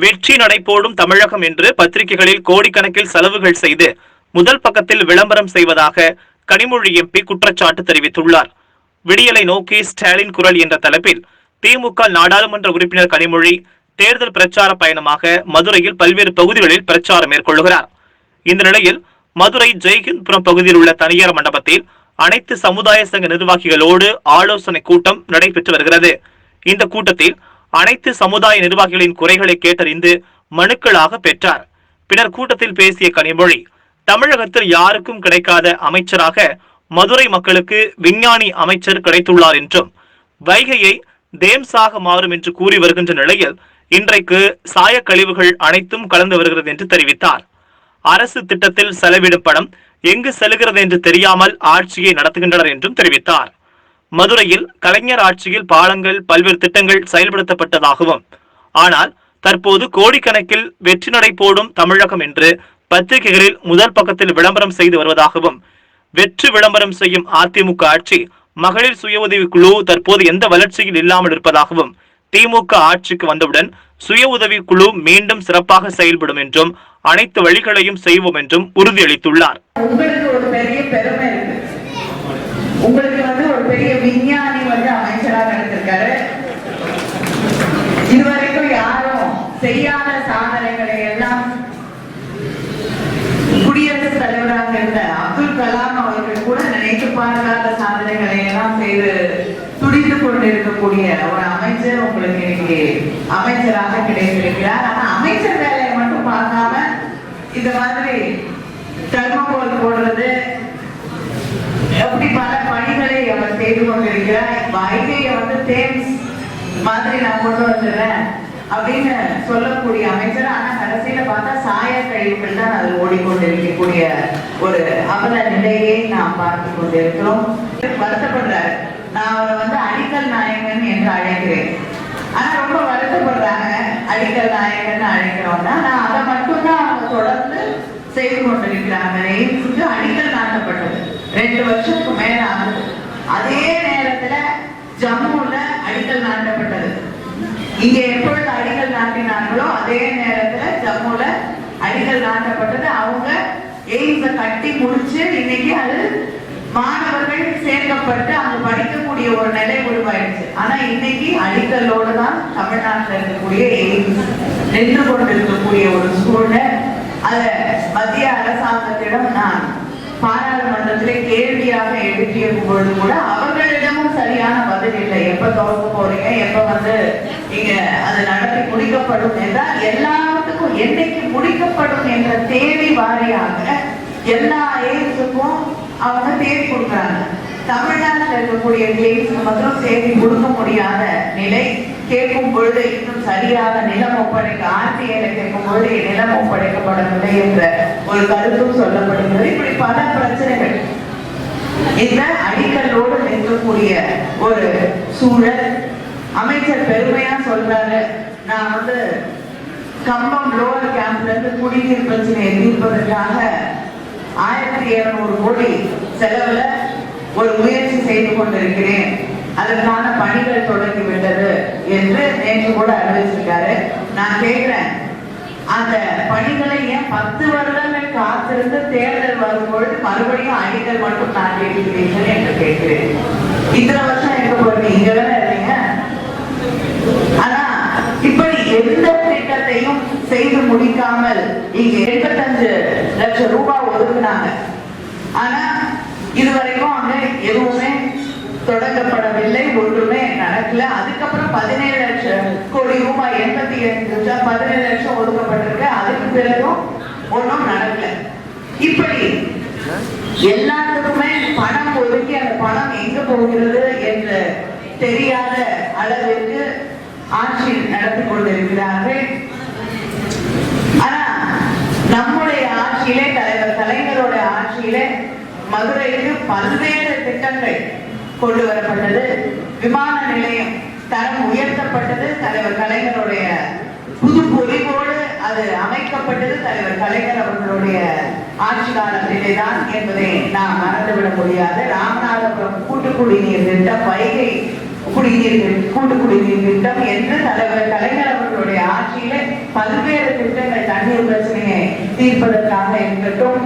வெற்றி நடைபோடும் தமிழகம் என்று பத்திரிகைகளில் கோடிக்கணக்கில் செலவுகள் செய்து முதல் பக்கத்தில் விளம்பரம் செய்வதாக கனிமொழி எம்பி குற்றச்சாட்டு தெரிவித்துள்ளார். விடியலை நோக்கி ஸ்டாலின் குரல் என்ற தலைப்பில் திமுக நாடாளுமன்ற உறுப்பினர் கனிமொழி தேர்தல் பிரச்சார பயணமாக மதுரையில் பல்வேறு பகுதிகளில் பிரச்சாரம் மேற்கொள்கிறார். இந்த நிலையில் மதுரை ஜெய்ஹிந்த்புரம் பகுதியில் உள்ள தனியார் மண்டபத்தில் அனைத்து சமுதாய சங்க நிர்வாகிகளோடு ஆலோசனை கூட்டம் நடைபெற்று வருகிறது. இந்த கூட்டத்தில் அனைத்து சமுதாய நிர்வாகிகளின் குறைகளை கேட்டறிந்து மனுக்களாக பெற்றார். பின்னர் கூட்டத்தில் பேசிய கனிமொழி, தமிழகத்தில் யாருக்கும் கிடைக்காத அமைச்சராக மதுரை மக்களுக்கு விஞ்ஞானி அமைச்சர் கிடைத்துள்ளார் என்றும், வைகையை தேம்சாக மாறும் என்று கூறி வருகின்ற நிலையில் இன்றைக்கு சாய கழிவுகள் அனைத்தும் கலந்து வருகிறது என்று தெரிவித்தார். அரசு திட்டத்தில் செலவிடும் பணம் எங்கு செல்கிறது என்று தெரியாமல் ஆட்சியை நடத்துகின்றனர் என்றும் தெரிவித்தார். மதுரையில் கலைஞர் ஆட்சியில் பாலங்கள் பல்வேறு திட்டங்கள் செயல்படுத்தப்பட்டதாகவும், ஆனால் தற்போது கோடிக்கணக்கில் வெற்றி நடை போடும் தமிழகம் என்று பத்திரிகைகளில் முதல் பக்கத்தில் விளம்பரம் செய்து வருவதாகவும், வெற்றி விளம்பரம் செய்யும் அதிமுக ஆட்சி மகளிர் சுய உதவி குழு தற்போது எந்த வளர்ச்சியில் இல்லாமல் இருப்பதாகவும், திமுக ஆட்சிக்கு வந்தவுடன் சுய உதவி குழு மீண்டும் சிறப்பாக செயல்படும் என்றும் அனைத்து வழிகளையும் செய்வோம் என்றும் உறுதியளித்துள்ளார். உங்களுக்கு ஒரு பெரிய பெருமை இருக்கு. உங்களுக்கு ஒரு பெரிய விஞ்ஞானி அமைச்சராக எடுத்திருக்காரு. இதுவரைக்கும் யாரும் செய்யாத சாதனைகளை எல்லாம் குடியரசுத் தலைவராக இருந்த அப்துல் கலாம் அவர்கள் கூட நினைத்து பார்க்காத சாதனைகளை எல்லாம் செய்து துடித்து கொண்டிருக்கக்கூடிய ஒரு அமைச்சர் உங்களுக்கு இன்னைக்கு அமைச்சராக கிடைத்திருக்கிறார். ஆனா அமைச்சர் வேலையை மட்டும் பார்க்காம இந்த மாதிரி தர்மகோல் போடுறது, எப்படி பல பணிகளை அவர் செய்து கொண்டிருக்கிறார். வைகையை தேம்ஸ் மாதிரி நான் கொண்டு வந்துடுறேன் அப்படின்னு சொல்லக்கூடிய அமைச்சர். ஆனா கடைசியில பார்த்தா சாய கழிவுகள் தான் அது ஓடிக்கொண்டிருக்கக்கூடிய ஒரு அவல நிலையை நாம் பார்த்து கொண்டிருக்கிறோம். வருத்தப்படுறாரு. நான் அவரை அடிக்கல் நாயகன் என்று அழைக்கிறேன். ஆனா ரொம்ப வருத்தப்படுறாங்க. அடிக்கல் நாயகன் அழைக்கிறோம்னா நான் அதை மட்டும்தான் அவங்க தொடர்ந்து செய்து கொண்டிருக்கிறாங்க. எய்ம்ஸுக்கு அடிக்கல் நாட்டப்பட்டது 2 வருஷத்துக்கு மேல ஆகுது. அதே நேரத்துல ஜம்முல அடிக்கல் நாட்டப்பட்டது. இங்க எப்பொழுது அடிக்கல் நாட்டினார்களோ அதே நேரத்துல ஜம்முல அடிக்கல் நாட்டப்பட்டது. அவங்க எய்ம்ஸை கட்டி முடிச்சு இன்னைக்கு அது மாணவர்கள் சேர்க்கப்பட்டு அங்க படிக்கக்கூடிய ஒரு நிலை உருவாயிடுச்சு. ஆனா இன்னைக்கு அடிக்கல்லோடு தான் தமிழ்நாட்டில் இருக்கக்கூடிய எய்ம்ஸ் நின்று கொண்டிருக்கக்கூடிய ஒரு சூழ்நிலை. அத மத்திய அரசாங்கத்திடம் நான் பாராளுமன்றத்திலே கேள்வியாக எழுப்பிய பொழுது கூட அவர்களிடமும் சரியான பதில் இல்லை. எப்ப துவக்க போறீங்க, எப்ப இங்க அது நடத்தி முடிக்கப்படும் என்றால் எல்லாத்துக்கும் என்னைக்கு முடிக்கப்படும் என்ற தேதி வாரியாக எல்லா எய்ம்ஸுக்கும் அவங்க தேதி கொடுக்குறாங்க. தமிழ்நாட்டில் இருக்கக்கூடிய எய்ம்ஸ் மட்டும் தேதி கொடுக்க முடியாத நிலை. கேட்கும் பொழுது இன்னும் சரியாக நிலம் ஒப்படைக்க ஆர்டிஐல கேட்கும் பொழுது நிலம் ஒப்படைக்கப்படவில்லை என்ற ஒரு கருத்தும் சொல்லப்படுகிறது. இப்படி பல பிரச்சனைகள் இந்த அடிக்கல்லோடு நிற்கக்கூடிய ஒரு சூழல். அமைச்சர் பெருமையா சொல்றாரு, நான் கம்பம் லோவர் கேம்ப்ல இருந்து குடிநீர் பிரச்சனையை தீர்ப்பதற்காக 1700 கோடி செலவுல ஒரு முயற்சி செய்து கொண்டிருக்கிறேன், அதற்கான பணிகள் தொடங்கிவிட்டது என்று நேற்று கூட அறிவிச்சிருக்காரு. நான் கேட்கிறேன், அந்த பணிகளை ஏன் 10 வருடங்கள் காத்திருந்து தேர்தல் வரும்பொழுது மறுபடியும் அடிக்கல் மட்டும் நான் கேட்கிறீர்கள் என்று கேட்கிறேன். இத்தனை வருஷம் எங்க போறீங்க? இங்கதான் இருந்தீங்க. ஆனா இப்படி எந்த திட்டத்தையும் செய்து முடிக்காமல் இங்க 85 லட்சம் ரூபாய் ஒதுக்குனாங்க. ஆனா இதுவரைக்கும் அங்க எதுவுமே தொடங்கப்படவில்லை, ஒன்றுமே நடக்கல. அதுக்கப்புறம் 17 லட்சம் கோடி ரூபாய் 17 லட்சம் ஒதுக்கப்பட்டிருக்கு. அதுக்கு பிறகும் ஒன்றும் நடக்கல. இப்படி எல்லாத்துக்குமே பணம் ஒதுக்கி அந்த பணம் எங்க போகிறது என்று தெரியாத அளவிற்கு ஆட்சி நடத்தி கொண்டிருக்கிறார்கள். ஆனா நம்முடைய ஆட்சியிலே, தலைவர் கலைஞரோட ஆட்சியிலே மதுரைக்கு பல்வேறு திட்டங்கள் கொண்டு வரப்பட்டது. விமான நிலையம் தரம் உயர்த்தப்பட்டது. தலைவர் கலைஞருடைய புது பொலிவோடு அது அமைக்கப்பட்டது தலைவர் கலைஞர் அவர்களுடைய ஆட்சி காலத்திலே தான் என்பதை நாம் மறந்துவிட முடியாது. ராமநாதபுரம் கூட்டு குடிநீர் திட்டம், வைகை கூட்டு குடிநீர் திட்டம் என்று தலைவர் கலைஞர் அவர்களுடைய ஆட்சியில பல்வேறு திட்டங்கள் தண்ணீர் பிரச்சனையை தீர்ப்பதற்காக இருக்கட்டும்,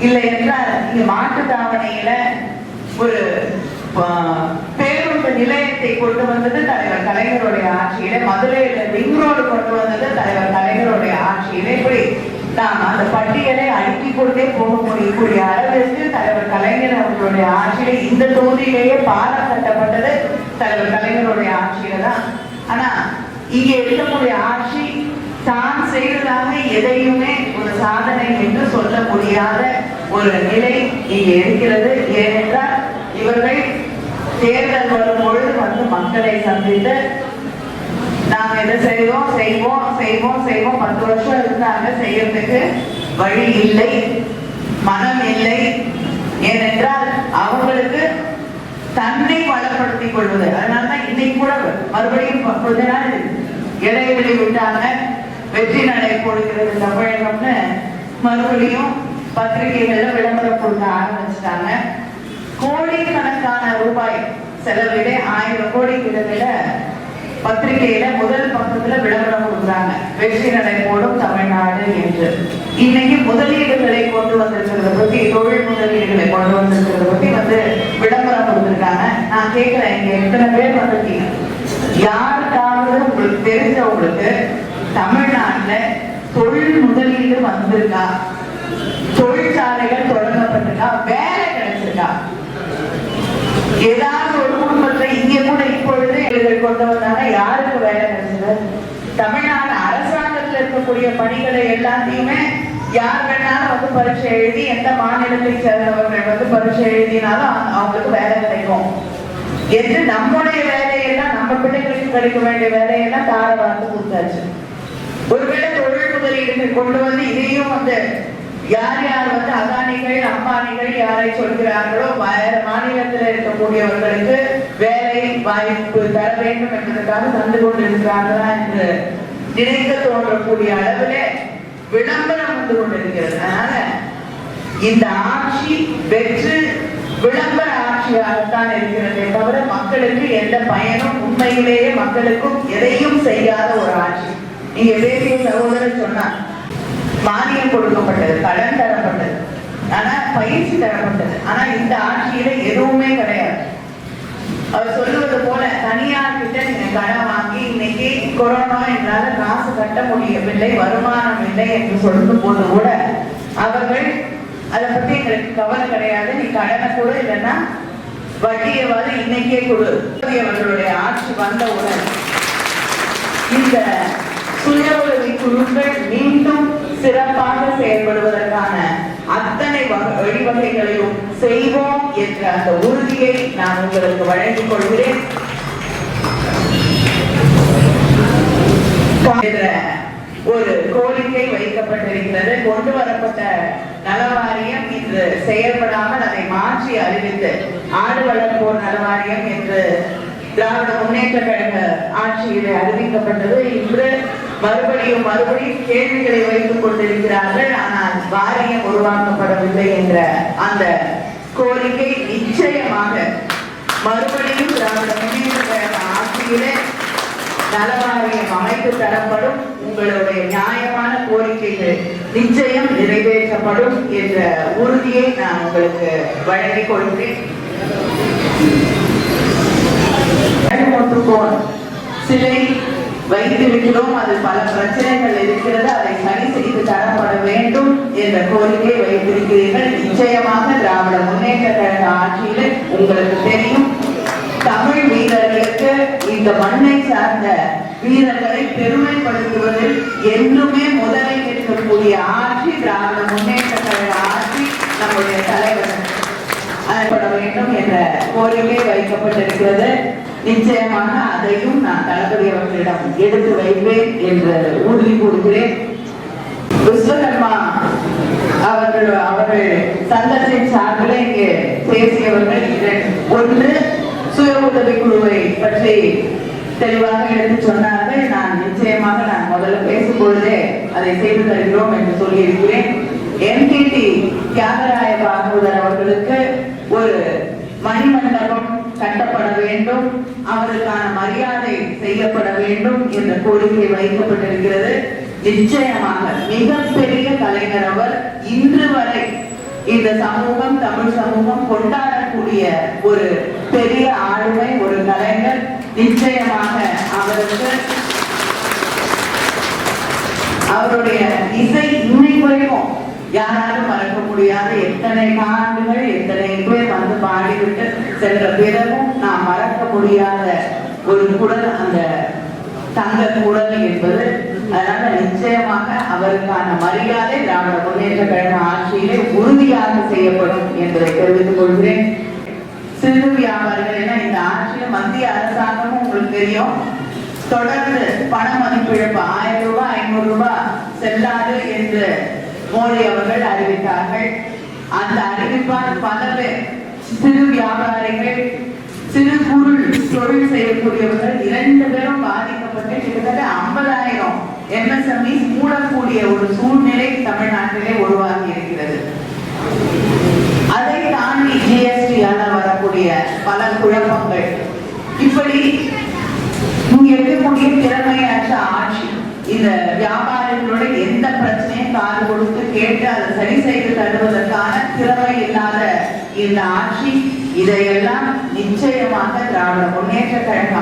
இல்லை என்றால் இங்க மாட்டுத்தாவணையில ஒரு பேருந்து நிலையத்தை கொண்டு வந்தது தலைவர் கலைஞருடைய ஆட்சியில, மதுரையில ரிங் ரோடு கொண்டு வந்தது தலைவர் கலைஞருடைய ஆட்சியில. இப்படி நாம் அந்த பட்டியலை அடுக்கிக் கொண்டே போக முடியக்கூடிய அளவிற்கு தலைவர் கலைஞர் அவர்களுடைய ஆட்சியில இந்த தொகுதியிலேயே பாலம் கட்டப்பட்டது தலைவர் கலைஞருடைய ஆட்சியில தான். ஆனா இங்கே இருக்கக்கூடிய ஆட்சி தான் செய்ததாக எதையுமே ஒரு சாதனை என்று சொல்ல முடியாத ஒரு நிலை இங்கே இருக்கிறது. ஏனென்றால் இவர்கள் தேர்தல் வரும் பொழுது வந்து மக்களை சந்தித்து நாங்க இதை செய்வோம் செய்வோம் செய்வோம் செய்வோம் 10 வருஷம் இருந்தாங்க, செய்யறதுக்கு வழி இல்லை, மனம் இல்லை. ஏனென்றால் அவங்களுக்கு தன்னை வளப்படுத்திக் கொள்வது. அதனாலதான் இன்னைக்கு கூட மறுபடியும் கொஞ்ச நாள் இடைவெளி விட்டாங்க, வெற்றி நடை போடுகிறது தமிழகம்னு மறுபடியும் பத்திரிகைகள்ல விளம்பரம் கொடுக்க ஆரம்பிச்சிட்டாங்க. கோடிக்கணக்கான ரூபாய் செலவிட 1000 கோடி கிட்டத்தட்ட பத்திரிகையில முதல் பக்கத்துல விளம்பரம் கொடுக்குறாங்க, வெற்றி நடை போடும் தமிழ்நாடு என்று. இன்னைக்கு முதலீடுகளை கொண்டு வந்திருக்கிறத பத்தி, தொழில் முதலீடுகளை கொண்டு வந்திருக்கிறத பத்தி வந்து விளம்பரம் கொடுத்திருக்காங்க. நான் கேட்கிறேன், இங்க எத்தனை பேர் வந்திருக்கீங்க? யாருக்காவது உங்களுக்கு தெரிஞ்சவங்களுக்கு தமிழ்நாட்டுல தொழில் முதலீடு வந்திருக்கா, தொழிற்சாலைகள் தொடங்கப்பட்டிருக்கா, வேலை கிடைச்சிருக்கா? ஏதாவது ஒரு குடும்பத்துல இங்க கூட இப்பொழுது கொண்டு வந்தாங்க, யாருக்கு வேலை கிடைச்சது? தமிழ்நாடு அரசாங்கத்தில் இருக்கக்கூடிய பணிகளை எல்லாத்தையுமே யார் வேணாலும் வந்து பரீட்சை எழுதி, எந்த மாநிலத்தை சேர்ந்தவர்கள் வந்து பரீட்சை எழுதினாலும் அவங்களுக்கு வேலை கிடைக்கும் என்று நம்முடைய வேலையெல்லாம், நம்ம பிள்ளைகளுக்கு கிடைக்க வேண்டிய வேலையெல்லாம் தார வார்த்தை கொடுத்தாச்சு. ஒருவேளை தொழில் முதலீடுகள் கொண்டு வந்து இதையும் வந்து யார் யார் வந்து அதானிகள் அம்பானிகள் யாரை சொல்கிறார்களோ வேற மாநிலத்தில் இருக்கக்கூடியவர்களுக்கு வேலை வாய்ப்பு தர வேண்டும் என்பதற்காக தந்து கொண்டிருக்கிறார்களா என்று நினைக்க தோன்றக்கூடிய அளவிலே விளம்பரம் வந்து கொண்டிருக்கிறது. அதனால இந்த ஆட்சி வெற்று விளம்பர ஆட்சியாகத்தான் இருக்கிறதே தவிர மக்களுக்கு எந்த பயனும், உண்மையிலேயே மக்களுக்கும் எதையும் செய்யாத ஒரு ஆட்சி. நீங்க பேசிய சகோதரர் சொன்னார், மானியம் கொடுக்கப்பட்டது, கடன் தரப்பட்டது, ஆனா பயிற்சி தரப்பட்டது. ஆனா இந்த ஆட்சியில எதுவுமே கிடையாது. அவர் சொல்லுவது போல தனியார் கிட்ட நீங்க கடன் வாங்கி இன்னைக்கு கொரோனா என்னால காசு கட்ட முடியவில்லை, வருமானம் இல்லை என்று சொல்லும் போது கூட அவர்கள் அதை பத்தி எங்களுக்கு கவலை கிடையாது, நீ கடனை கூட இல்லைன்னா வட்டியவாது இன்னைக்கே கொடு. அவர்களுடைய ஆட்சி வந்தவுடன் இந்த சுய உதவி குழுக்கள் மீண்டும் சிறப்பாக செயல்படுவதற்கான அத்தனை வழிவகைகளையும் செய்வோம் என்ற அந்த உறுதியை நான் உங்களுக்கு வழங்கிக் கொள்கிறேன். ஒரு கோரிக்கை வைக்கப்பட்டிருக்கிறது. கொண்டு வரப்பட்ட நலவாரியம் இன்று செயல்படாமல் அதை மாற்றி அறிவித்து ஆடு வளர்ப்போர் நலவாரியம் என்று திராவிட முன்னேற்ற கழக ஆட்சியிலே அறிவிக்கப்பட்டது. இன்று மறுபடியும் கேள்விகளை வைத்துக் கொண்டிருக்கிறார்கள். ஆனால் வாரியம் உருவாக்கப்படவில்லை என்ற அந்த கோரிக்கை நிச்சயமாக மறுபடியும் திராவிட முன்னேற்ற கழக ஆட்சியிலே நலவாரியம் அமைத்து தரப்படும். உங்களுடைய நியாயமான கோரிக்கைகள் நிச்சயம் நிறைவேற்றப்படும் என்ற உறுதியை நான் உங்களுக்கு வழங்கிக் கொள்கிறேன். சிலை வைத்திருக்கிறோம், அது பல பிரச்சனைகள் இருக்கிறது, அதை சரி செய்து தரப்பட வேண்டும் என்ற கோரிக்கை வைத்திருக்கிறீர்கள். நிச்சயமாக திராவிட முன்னேற்ற கழக ஆட்சியில் உங்களுக்கு தெரியும், தமிழ் வீரர்களுக்கு இந்த மண்ணை சார்ந்த வீரர்களை பெருமைப்படுத்துவதில் என்றுமே முதலில் இருக்கக்கூடிய ஆட்சி திராவிட முன்னேற்ற கழக ஆட்சி. நம்முடைய தலைவர் அதப்பட வேண்டும் என்ற கோரிக்கை வைக்கப்பட்டிருக்கிறது. நிச்சயமாக அதையும் நான் தளபதி அவர்களிடம் எடுத்து வைப்பேன் என்று உறுதி கூறுகிறேன். விஸ்வகர்மா அவர்கள் சங்கத்தின் சார்பில் இங்கே பேசியவர்கள் ஒன்று சுய உதவி குழுவை பற்றி தெளிவாக எடுத்து சொன்னார்கள். நான் நிச்சயமாக முதல்ல பேசும்பொழுதே அதை செய்து தருகிறோம் என்று சொல்லி இருக்கிறேன். தியாகராய பாகவதர் அவர்களுக்கு ஒரு மணிமண்டபம் கட்ட உயர்த்தப்பட வேண்டும், அவருக்கான மரியாதை செய்யப்பட வேண்டும் என்ற கோரிக்கை வைக்கப்பட்டிருக்கிறது. நிச்சயமாக மிகப்பெரிய கலைஞர் அவர். இன்று வரை இந்த சமூகம், தமிழ் சமூகம் கொண்டாடக்கூடிய ஒரு பெரிய ஆளுமை, ஒரு கலைஞர். நிச்சயமாக அவருக்கு அவருடைய இசை இன்னைக்கு வரைக்கும் யாராலும் மறக்க முடியாத, எத்தனை ஆண்டுகள் எத்தனை பேர் வந்து பாடிவிட்டு சென்ற பிறகும் நாம் மறக்க முடியாத ஒரு குரல் அந்த தங்க குரல் என்பது. அதனால நிச்சயமாக அவருக்கான மரியாதை திராவிட முன்னேற்ற கழக ஆட்சியிலே உறுதியாக செய்யப்படும் என்பதை தெரிவித்துக் கொள்கிறேன். சிறு வியாபாரிகள் என இந்த ஆட்சியில் மத்திய அரசாங்கமும் உங்களுக்கு தெரியும், தொடர்ந்து பண மதிப்பிழப்பு 1000 ரூபாய் 500 ரூபாய் செல்லாது என்று மோடி அவர்கள் அறிவித்தார்கள். அந்த அறிவிப்பால் பல பேர் சிறு வியாபாரிகள், சிறு பொருள் தொழில் செய்யக்கூடியவர்கள் 2 பேரும் பாதிக்கப்பட்டு கிட்டத்தட்ட 50,000 MSME மூடக்கூடிய ஒரு சூழ்நிலை தமிழ்நாட்டிலே உருவாகி இருக்கிறது. அதை தாண்டி GST-ஆல வரக்கூடிய பல குழப்பங்கள், இப்படி இங்க இருக்கக்கூடிய திறமையற்ற ஆட்சி, இந்த வியாபாரிகளோட எந்த பிரச்சனையும் காது கொடுத்து கேட்டு அதை சரி செய்து தருவதற்கான திறமை இல்லாத இந்த ஆட்சி, இதையெல்லாம் நிச்சயமாக திராவிட முன்னேற்ற கழக